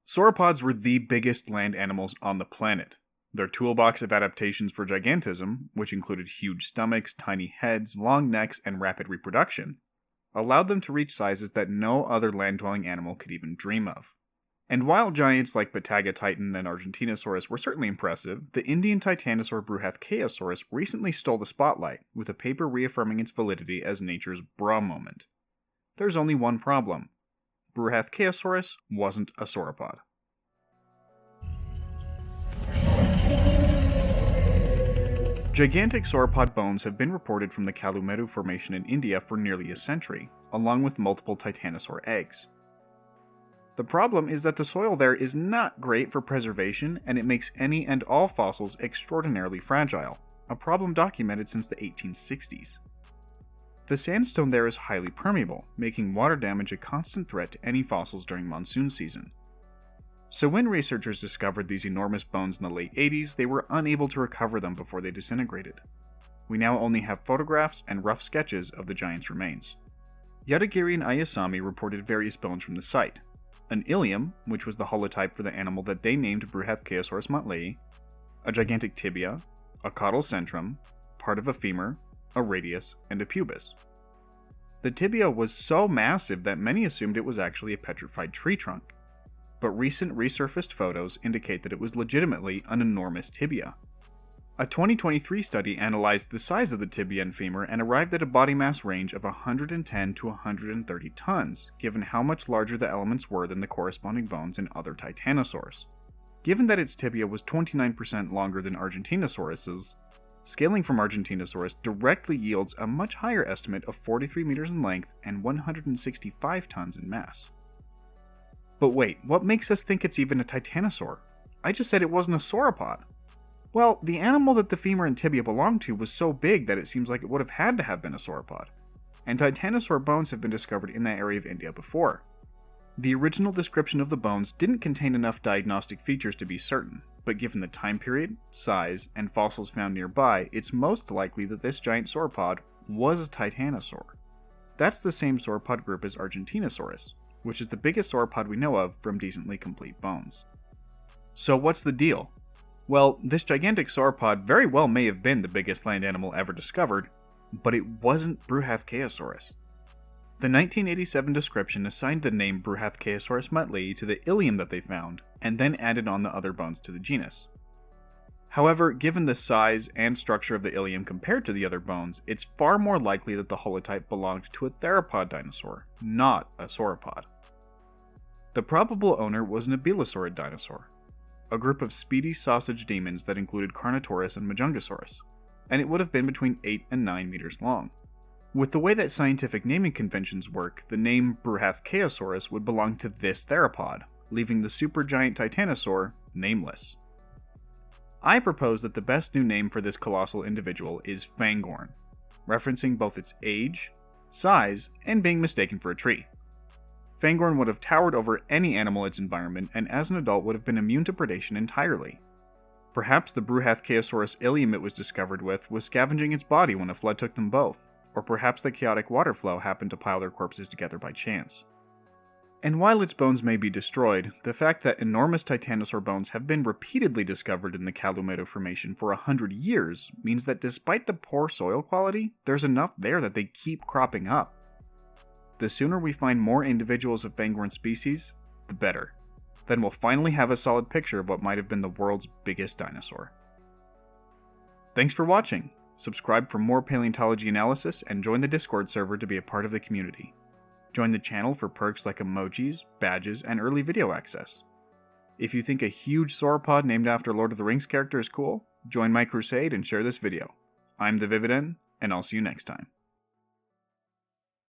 Sauropods were the biggest land animals on the planet. Their toolbox of adaptations for gigantism, which included huge stomachs, tiny heads, long necks, and rapid reproduction, allowed them to reach sizes that no other land-dwelling animal could even dream of. And while giants like Batagatitan and Argentinosaurus were certainly impressive, the Indian titanosaur Bruhathkayosaurus recently stole the spotlight, with a paper reaffirming its validity as nature's bra moment. There's only one problem. Bruhathkayosaurus wasn't a sauropod. Gigantic sauropod bones have been reported from the Kalumeru Formation in India for nearly a century, along with multiple titanosaur eggs. The problem is that the soil there is not great for preservation, and it makes any and all fossils extraordinarily fragile, a problem documented since the 1860s. The sandstone there is highly permeable, making water damage a constant threat to any fossils during monsoon season. So when researchers discovered these enormous bones in the late 80s, they were unable to recover them before they disintegrated. We now only have photographs and rough sketches of the giant's remains. Yadagiri and Ayasami reported various bones from the site. An ilium, which was the holotype for the animal that they named Bruhathkayosaurus matleyi, a gigantic tibia, a caudal centrum, part of a femur, a radius, and a pubis. The tibia was so massive that many assumed it was actually a petrified tree trunk, but recent resurfaced photos indicate that it was legitimately an enormous tibia. A 2023 study analyzed the size of the tibia and femur and arrived at a body mass range of 110 to 130 tons, given how much larger the elements were than the corresponding bones in other titanosaurs. Given that its tibia was 29% longer than Argentinosaurus's, scaling from Argentinosaurus directly yields a much higher estimate of 43 meters in length and 165 tons in mass. But wait, what makes us think it's even a titanosaur? I just said it wasn't a sauropod. Well, the animal that the femur and tibia belonged to was so big that it seems like it would have had to have been a sauropod, and titanosaur bones have been discovered in that area of India before. The original description of the bones didn't contain enough diagnostic features to be certain, but given the time period, size, and fossils found nearby, it's most likely that this giant sauropod was a titanosaur. That's the same sauropod group as Argentinosaurus, which is the biggest sauropod we know of from decently complete bones. So what's the deal? Well, this gigantic sauropod very well may have been the biggest land animal ever discovered, but it wasn't Bruhathkayosaurus. The 1987 description assigned the name Bruhathkayosaurus matleyi to the ilium that they found, and then added on the other bones to the genus. However, given the size and structure of the ilium compared to the other bones, it's far more likely that the holotype belonged to a theropod dinosaur, not a sauropod. The probable owner was an abylasaurid dinosaur, a group of speedy sausage demons that included Carnotaurus and Majungasaurus, and it would have been between 8 and 9 meters long. With the way that scientific naming conventions work, the name Bruhathkayosaurus would belong to this theropod, leaving the supergiant titanosaur nameless. I propose that the best new name for this colossal individual is Fangorn, referencing both its age, size, and being mistaken for a tree. Fangorn would have towered over any animal in its environment, and as an adult would have been immune to predation entirely. Perhaps the Bruhathkayosaurus ilium it was discovered with was scavenging its body when a flood took them both, or perhaps the chaotic water flow happened to pile their corpses together by chance. And while its bones may be destroyed, the fact that enormous titanosaur bones have been repeatedly discovered in the Kalumeru Formation for 100 years means that despite the poor soil quality, there's enough there that they keep cropping up. The sooner we find more individuals of Fangorn species, the better. Then we'll finally have a solid picture of what might have been the world's biggest dinosaur. Thanks for watching. Subscribe for more paleontology analysis and join the Discord server to be a part of the community. Join the channel for perks like emojis, badges, and early video access. If you think a huge sauropod named after Lord of the Rings character is cool, join my crusade and share this video. I'm the Vividan, and I'll see you next time.